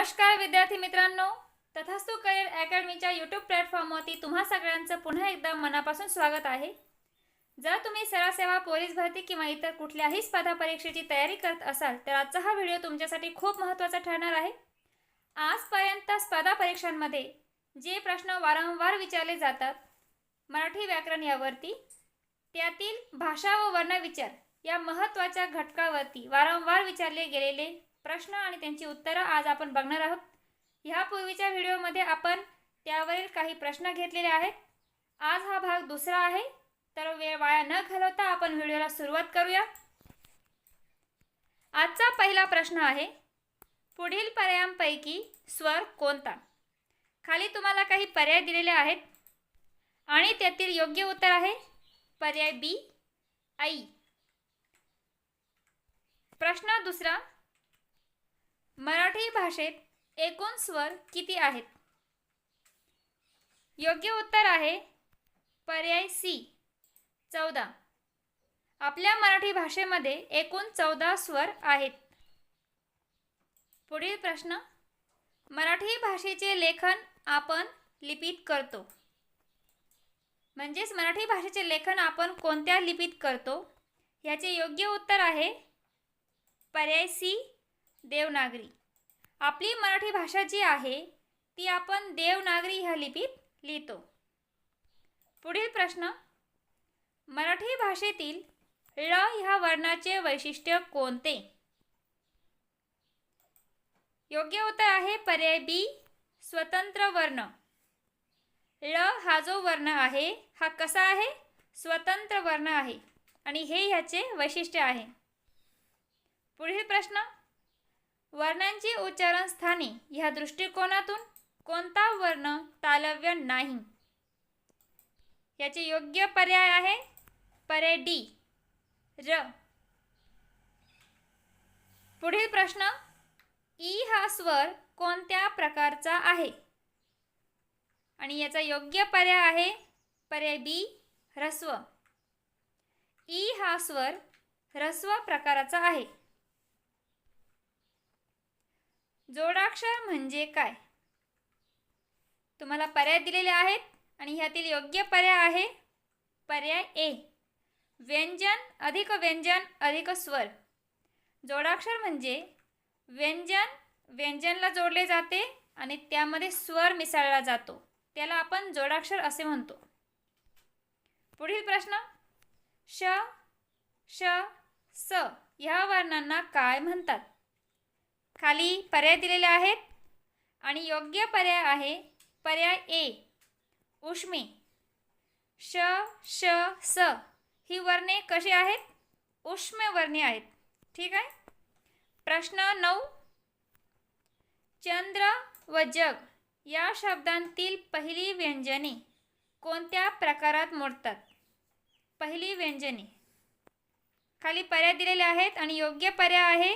नमस्कार विद्यार्थी मित्रांनो, तथास्तु करिअर अकॅडमीच्या यूट्यूब प्लॅटफॉर्मवरती तुम्हा सगळ्यांचं पुन्हा एकदा मनापासून स्वागत आहे। जर तुम्ही सरळ सेवा, पोलीस भरती किंवा इतर कुठल्याही स्पर्धा परीक्षेची तयारी करत असाल तर आजचा हा व्हिडिओ तुमच्यासाठी खूप महत्त्वाचा ठरणार आहे। आजपर्यंत स्पर्धा परीक्षांमध्ये जे प्रश्न वारंवार विचारले जातात मराठी व्याकरण यावरती, त्यातील भाषा व वर्ण विचार या महत्त्वाच्या घटकावरती वारंवार विचारले गेलेले प्रश्न आणि त्यांची उत्तरे आज आपण बघणार आहोत। यापूर्वीच्या व्हिडिओमध्ये आपण त्यावरील काही प्रश्न घेतलेले आहेत। आज हा भाग दुसरा आहे, तर वेळ वाया न घालवता आपण व्हिडिओला सुरुवात करूया। आजचा पहिला प्रश्न आहे, पुढील पर्यायांपैकी स्वर कोणता? खाली तुम्हाला काही पर्याय दिलेले आहेत आणि त्यातील योग्य उत्तर आहे पर्याय बी, आई। प्रश्न दुसरा, मराठी भाषेत एकूण स्वर किती आहेत? योग्य उत्तर आहे पर्याय सी, 14। आपल्या मराठी भाषेमध्ये एकूण 14 स्वर आहेत। पुढील प्रश्न, मराठी भाषेचे लेखन आपण लिपीत करतो, म्हणजेच मराठी भाषेचे लेखन आपण कोणत्या लिपीत करतो? याचे योग्य उत्तर आहे पर्याय सी, देवनागरी। आपली मराठी भाषा जी आहे ती आपण देवनागरी ह्या लिपीत लिहितो। पुढील प्रश्न, मराठी भाषेतील ळ ह्या वर्णाचे वैशिष्ट्य कोणते? योग्य उत्तर आहे पर्याय बी, स्वतंत्र वर्ण। ळ हा जो वर्ण आहे हा कसा आहे? स्वतंत्र वर्ण आहे आणि हे ह्याचे वैशिष्ट्य आहे। पुढील प्रश्न, वर्णांची उच्चारण स्थानी ह्या दृष्टिकोनातून कोणता वर्ण तालव्य नाही? याचे योग्य पर्याय आहे पर्याय डी, र। पुढील प्रश्न, ई हा स्वर कोणत्या प्रकारचा आहे? आणि याचा योग्य पर्याय आहे पर्याय बी, ह्रस्व। ई हा स्वर ह्रस्व प्रकाराचा आहे। जोडाक्षर म्हणजे काय? तुम्हाला पर्याय दिलेले आहेत आणि ह्यातील योग्य पर्याय आहे पर्याय ए, व्यंजन अधिक व्यंजन अधिक स्वर। जोडाक्षर म्हणजे व्यंजन व्यंजनला जोडले जाते आणि त्यामध्ये स्वर मिसळला जातो, त्याला आपण जोडाक्षर असे म्हणतो। पुढील प्रश्न, श, श, स ह्या वर्णांना काय म्हणतात? खाली पर्याय दिलेले आहेत आणि योग्य पर्याय आहे पर्याय ए, उष्मे। श, श, स ही वर्णे कशी आहेत? उष्मे वर्णे आहेत। ठीक आहे। प्रश्न 9, चंद्र व जग या शब्दांतील पहिली व्यंजने कोणत्या प्रकारात मोडतात? पहिली व्यंजने, खाली पर्याय दिलेले आहेत आणि योग्य पर्याय आहे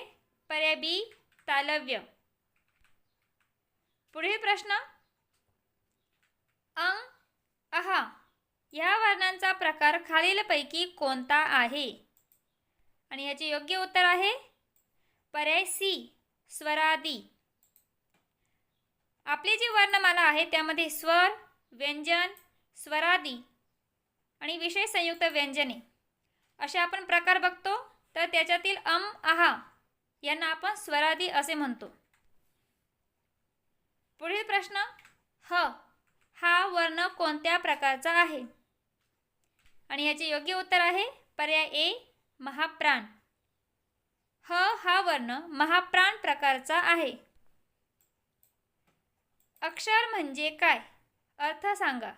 पर्याय बी, तालव्य। पुढील प्रश्न, अंग, अहा या वर्णांचा प्रकार खालीलपैकी कोणता आहे? आणि याचे योग्य उत्तर आहे पर्याय सी, स्वरादी। आपली जी वर्णमाला आहे त्यामध्ये स्वर, व्यंजन, स्वरादी आणि विशेष संयुक्त व्यंजने असे आपण प्रकार बघतो, तर त्याच्यातील अम, आहा यांना आपण स्वरादी असे म्हणतो। पुढील प्रश्न, ह हा वर्ण कोणत्या प्रकारचा आहे? आणि याचे योग्य उत्तर आहे पर्याय ए, महाप्राण। ह हा वर्ण महाप्राण प्रकारचा आहे। अक्षर म्हणजे काय? अर्थ सांगा।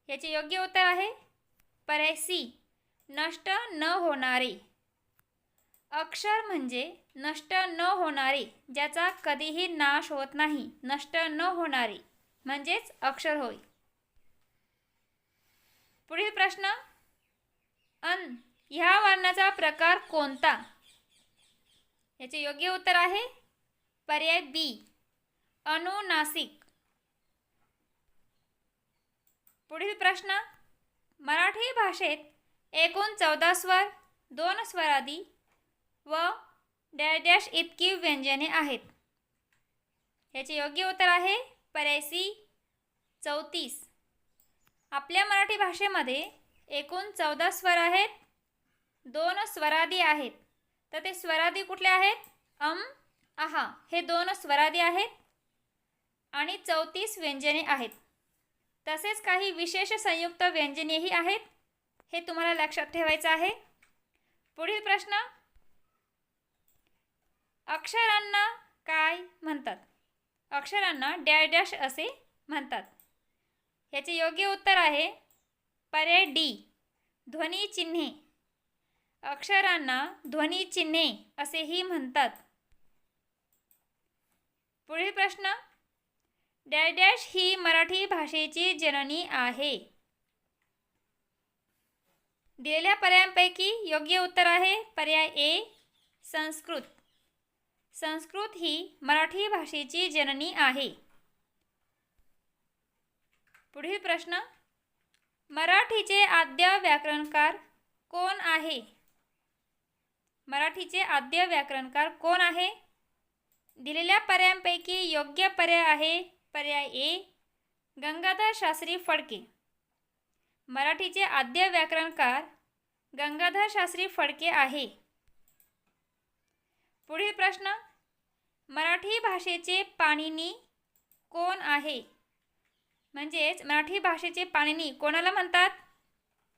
याचे योग्य उत्तर आहे पर्याय सी, नष्ट न होणारे। अक्षर म्हणजे नष्ट न होणारे, ज्याचा कधीही नाश होत नाही, नष्ट न होणारे म्हणजेच अक्षर होय। पुढील प्रश्न, अन ह्या वर्णाचा प्रकार कोणता? याचे योग्य उत्तर आहे पर्याय बी, अनुनासिक। पुढील प्रश्न, मराठी भाषेत एकूण 14 स्वर, 2 स्वरादी व डॅश डॅश इतकी व्यंजने आहेत। याचे योग्य उत्तर आहे पर्याय सी 34. आपल्या मराठी भाषेमध्ये एकूण 14 स्वर आहेत, 2 स्वरादी आहेत. तर ते स्वरादी कुठले आहेत? आहा हे 2 स्वरादी आहेत आणि 34 व्यंजने आहेत. तसेच काही विशेष संयुक्त व्यंजनेही आहेत. हे तुम्हाला लक्षात ठेवायचं आहे. पुढील प्रश्न, अक्षरांना काय म्हणतात? अक्षरांना डॅश डॅश असे म्हणतात. याचे योग्य उत्तर आहे पर्याय डी ध्वनी चिन्हे. अक्षरांना ध्वनी चिन्हे असेही म्हणतात. पुढील प्रश्न, डॅश डॅश ही मराठी भाषेची जननी आहे. दिलेल्या पर्यायांपैकी योग्य उत्तर आहे पर्याय ए संस्कृत. संस्कृत ही मराठी भाषेची जननी आहे. पुढील प्रश्न, मराठीचे आद्य व्याकरणकार कोण आहे? मराठीचे आद्य व्याकरणकार कोण आहे? दिलेल्या पर्यायांपैकी योग्य पर्याय आहे पर्याय ए गंगाधर शास्त्री फडके. मराठीचे आद्य व्याकरणकार गंगाधर शास्त्री फडके आहे. पुढील प्रश्न, मराठी भाषेचे पाणिनी कोण आहे? म्हणजेच मराठी भाषेचे पाणिनी कोणाला म्हणतात?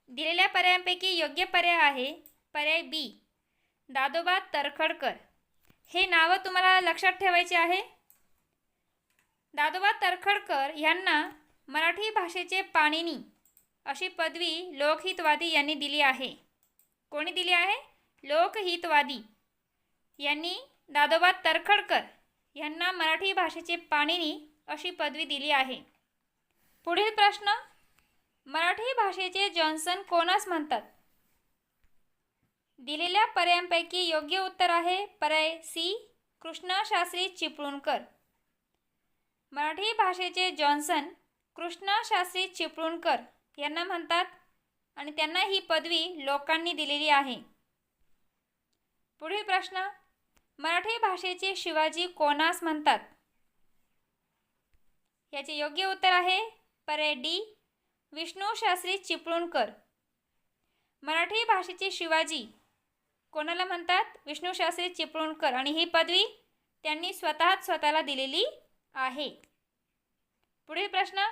दिलेल्या पर्यायांपैकी योग्य पर्याय आहे पर्याय बी दादोबा तरखडकर. हे नाव तुम्हाला लक्षात ठेवायचे आहे. दादोबा तरखडकर यांना मराठी भाषेचे पाणिनी अशी पदवी लोकहितवादी यांनी दिली आहे. कोणी दिली आहे? लोकहितवादी यांनी दादोबा तरखडकर यांना मराठी भाषेचे पाणिनी अशी पदवी दिली आहे. पुढील प्रश्न, मराठी भाषेचे जॉन्सन कोणास म्हणतात? दिलेल्या पर्यायांपैकी योग्य उत्तर आहे पर्याय सी कृष्णशास्त्री चिपळूणकर. मराठी भाषेचे जॉन्सन कृष्णशास्त्री चिपळूणकर यांना म्हणतात आणि त्यांना ही पदवी लोकांनी दिलेली आहे. पुढील प्रश्न, मराठी भाषेचे शिवाजी कोणास म्हणतात? याचे योग्य उत्तर आहे पर्याय डी विष्णुशास्त्री चिपळूणकर. मराठी भाषेचे शिवाजी कोणाला म्हणतात? विष्णुशास्त्री चिपळूणकर. आणि ही पदवी त्यांनी स्वतःला दिलेली आहे. पुढील प्रश्न,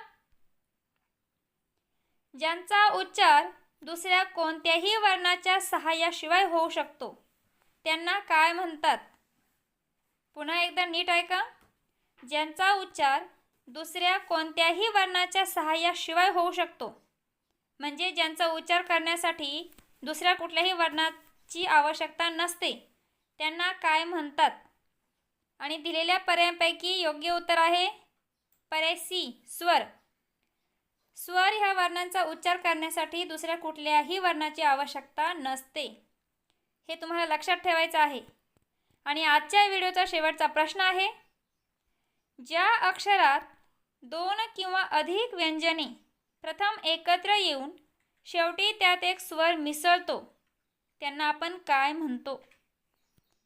ज्यांचा उच्चार दुसऱ्या कोणत्याही वर्णाच्या सहाय्याशिवाय होऊ शकतो त्यांना काय म्हणतात? पुन्हा एकदा नीट ऐका. ज्यांचा उच्चार दुसऱ्या कोणत्याही वर्णाच्या सहाय्याशिवाय होऊ शकतो, म्हणजे ज्यांचा उच्चार करण्यासाठी दुसऱ्या कुठल्याही वर्णाची आवश्यकता नसते, त्यांना काय म्हणतात? आणि दिलेल्या पर्यायांपैकी योग्य उत्तर आहे पर्याय सी स्वर. स्वर ह्या वर्णांचा उच्चार करण्यासाठी दुसऱ्या कुठल्याही वर्णाची आवश्यकता नसते. हे तुम्हाला लक्षात ठेवायचं आहे. आणि आजच्या व्हिडिओचा शेवटचा प्रश्न आहे, ज्या अक्षरात 2 किंवा अधिक व्यंजने प्रथम एकत्र येऊन शेवटी त्यात एक स्वर मिसळतो त्यांना आपण काय म्हणतो?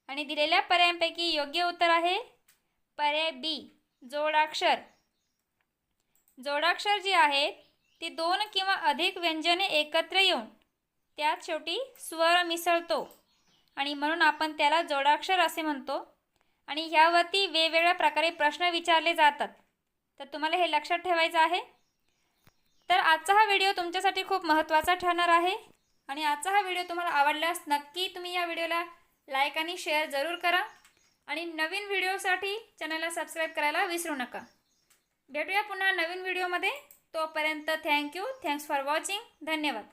आणि दिलेल्या पर्यायांपैकी योग्य उत्तर आहे पर्याय बी जोडाक्षर. जोडाक्षर जी आहेत ती 2 किंवा अधिक व्यंजने एकत्र येऊन त्यात शेवटी स्वर मिसळतो आणि म्हणून आपण त्याला जोडाक्षर असे म्हणतो. आणि ह्यावरती वेगवेगळ्या प्रकारे प्रश्न विचारले जातात, तर तुम्हाला हे लक्षात ठेवायचं आहे. तर आजचा हा व्हिडिओ तुमच्यासाठी खूप महत्त्वाचा ठरणार आहे. आणि आजचा हा व्हिडिओ तुम्हाला आवडल्यास नक्की तुम्ही या व्हिडिओला लाईक आणि शेअर जरूर करा. आणि नवीन व्हिडिओसाठी चॅनलला सबस्क्राईब करायला विसरू नका. भेटूया पुन्हा नवीन व्हिडिओमध्ये. तोपर्यंत थँक्यू. Thanks for watching. धन्यवाद.